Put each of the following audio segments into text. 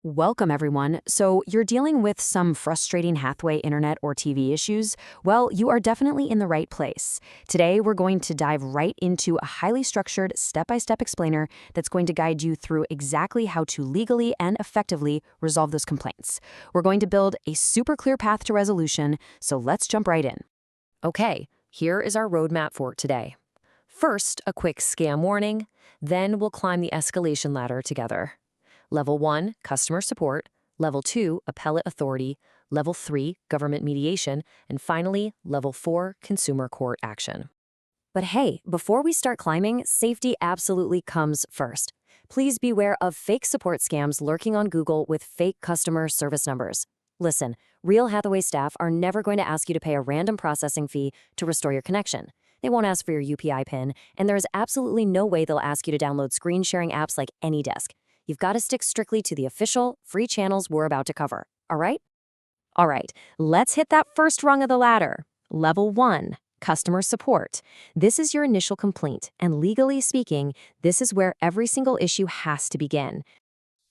Welcome, everyone. So, you're dealing with some frustrating Hathway internet or TV issues? Well, you are definitely in the right place. Today, we're going to dive right into a highly structured, step-by-step explainer that's going to guide you through exactly how to legally and effectively resolve those complaints. We're going to build a super clear path to resolution, so let's jump right in. Okay, here is our roadmap for today. First, a quick scam warning. Then we'll climb the escalation ladder together. Level 1, customer support. Level 2, appellate authority. Level 3, government mediation. And finally, Level 4, consumer court action. But hey, before we start climbing, safety absolutely comes first. Please beware of fake support scams lurking on Google with fake customer service numbers. Listen, real Hathaway staff are never going to ask you to pay a random processing fee to restore your connection. They won't ask for your UPI PIN, and there is absolutely no way they'll ask you to download screen sharing apps like AnyDesk. You've got to stick strictly to the official, free channels we're about to cover, all right? All right, let's hit that first rung of the ladder. Level 1, customer support. This is your initial complaint, and legally speaking, this is where every single issue has to begin.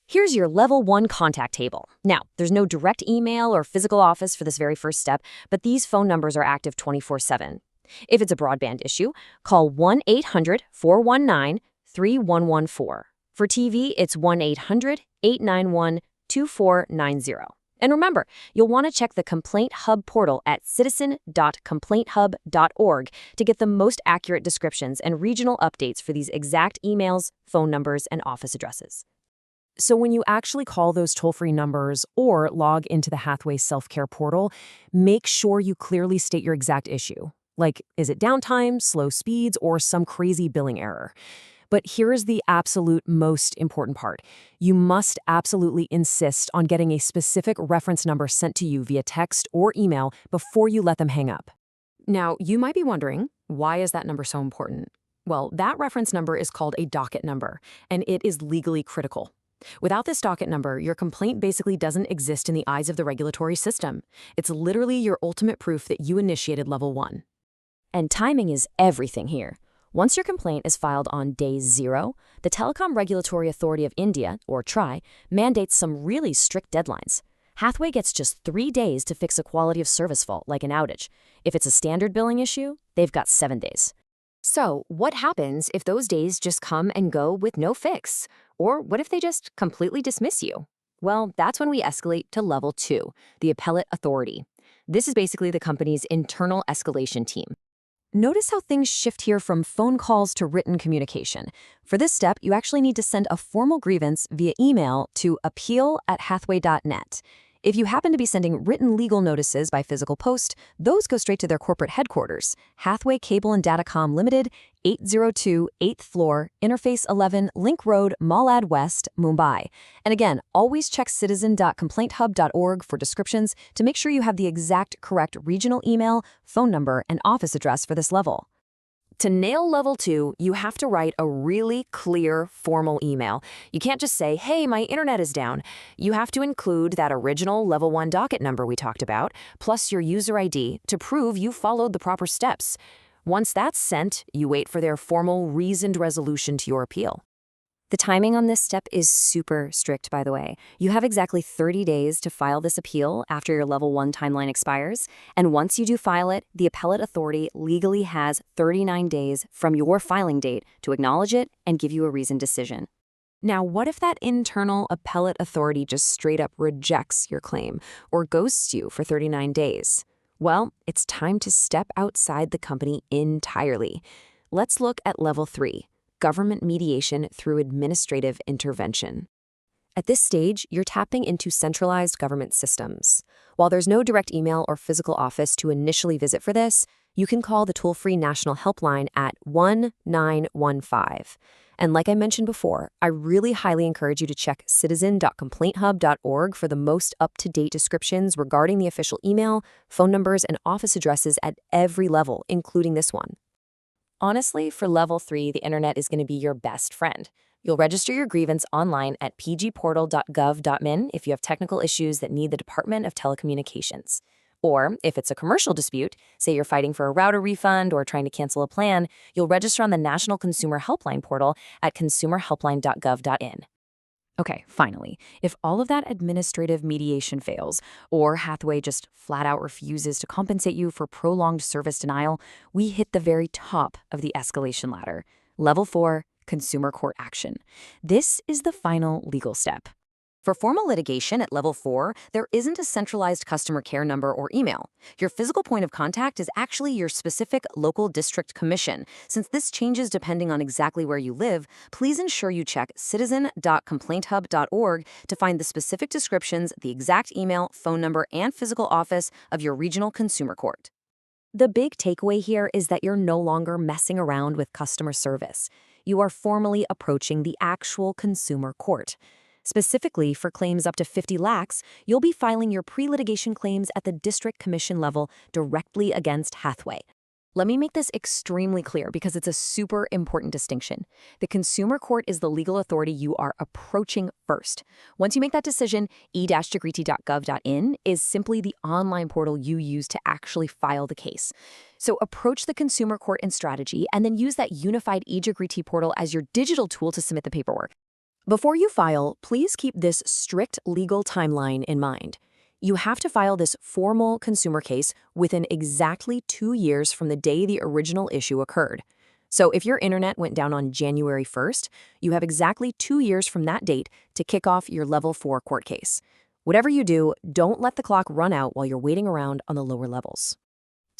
Here's your Level 1 contact table. Now, there's no direct email or physical office for this very first step, but these phone numbers are active 24/7. If it's a broadband issue, call 1-800-419-3114. For TV, it's 1-800-891-2490. And remember, you'll want to check the Complaint Hub portal at citizen.complainthub.org to get the most accurate descriptions and regional updates for these exact emails, phone numbers, and office addresses. So when you actually call those toll-free numbers or log into the Hathway self-care portal, make sure you clearly state your exact issue. Like, is it downtime, slow speeds, or some crazy billing error? But here's the absolute most important part. You must absolutely insist on getting a specific reference number sent to you via text or email before you let them hang up. Now, you might be wondering, why is that number so important? Well, that reference number is called a docket number, and it is legally critical. Without this docket number, your complaint basically doesn't exist in the eyes of the regulatory system. It's literally your ultimate proof that you initiated Level 1. And timing is everything here. Once your complaint is filed on day 0, the Telecom Regulatory Authority of India, or TRAI, mandates some really strict deadlines. Hathway gets just 3 days to fix a quality of service fault, like an outage. If it's a standard billing issue, they've got 7 days. So, what happens if those days just come and go with no fix? Or what if they just completely dismiss you? Well, that's when we escalate to Level 2, the appellate authority. This is basically the company's internal escalation team. Notice how things shift here from phone calls to written communication. For this step, you actually need to send a formal grievance via email to appeal@hathway.net. If you happen to be sending written legal notices by physical post, those go straight to their corporate headquarters, Hathway Cable and Datacom Limited, 802 8th floor, Interface 11, Link Road, Malad West, Mumbai. And again, always check citizen.complainthub.org for descriptions to make sure you have the exact correct regional email, phone number, and office address for this level. To nail Level 2, you have to write a really clear, formal email. You can't just say, hey, my internet is down. You have to include that original Level 1 docket number we talked about, plus your user ID, to prove you followed the proper steps. Once that's sent, you wait for their formal, reasoned resolution to your appeal. The timing on this step is super strict, by the way. You have exactly 30 days to file this appeal after your Level 1 timeline expires, and once you do file it, the appellate authority legally has 39 days from your filing date to acknowledge it and give you a reasoned decision. Now, what if that internal appellate authority just straight up rejects your claim or ghosts you for 39 days? Well, it's time to step outside the company entirely. Let's look at Level 3. Government mediation through administrative intervention. At this stage, you're tapping into centralized government systems. While there's no direct email or physical office to initially visit for this, you can call the toll-free national helpline at 1915. And like I mentioned before, I really highly encourage you to check citizen.complainthub.org for the most up-to-date descriptions regarding the official email, phone numbers, and office addresses at every level, including this one. Honestly, for Level 3, the internet is going to be your best friend. You'll register your grievance online at pgportal.gov.min if you have technical issues that need the Department of Telecommunications. Or, if it's a commercial dispute, say you're fighting for a router refund or trying to cancel a plan, you'll register on the National Consumer Helpline portal at consumerhelpline.gov.in. Okay, finally, if all of that administrative mediation fails, or Hathway just flat out refuses to compensate you for prolonged service denial, we hit the very top of the escalation ladder. Level 4, consumer court action. This is the final legal step. For formal litigation at Level 4, there isn't a centralized customer care number or email. Your physical point of contact is actually your specific local district commission. Since this changes depending on exactly where you live, please ensure you check citizen.complainthub.org to find the specific descriptions, the exact email, phone number, and physical office of your regional consumer court. The big takeaway here is that you're no longer messing around with customer service. You are formally approaching the actual consumer court. Specifically, for claims up to 50 lakhs, you'll be filing your pre-litigation claims at the district commission level directly against Hathway. Let me make this extremely clear because it's a super important distinction. The consumer court is the legal authority you are approaching first. Once you make that decision, e-degree.gov.in is simply the online portal you use to actually file the case. So approach the consumer court in strategy and then use that unified e-degree portal as your digital tool to submit the paperwork. Before you file, please keep this strict legal timeline in mind. You have to file this formal consumer case within exactly 2 years from the day the original issue occurred. So if your internet went down on January 1st, you have exactly 2 years from that date to kick off your Level 4 court case. Whatever you do, don't let the clock run out while you're waiting around on the lower levels.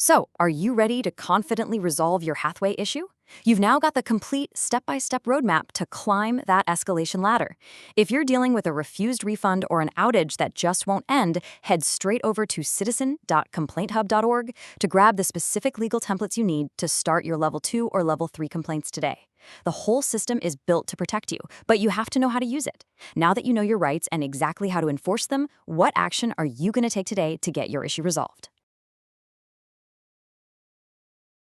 So, are you ready to confidently resolve your Hathway issue? You've now got the complete step-by-step roadmap to climb that escalation ladder. If you're dealing with a refused refund or an outage that just won't end, head straight over to citizen.complainthub.org to grab the specific legal templates you need to start your Level 2 or Level 3 complaints today. The whole system is built to protect you, but you have to know how to use it. Now that you know your rights and exactly how to enforce them, what action are you going to take today to get your issue resolved?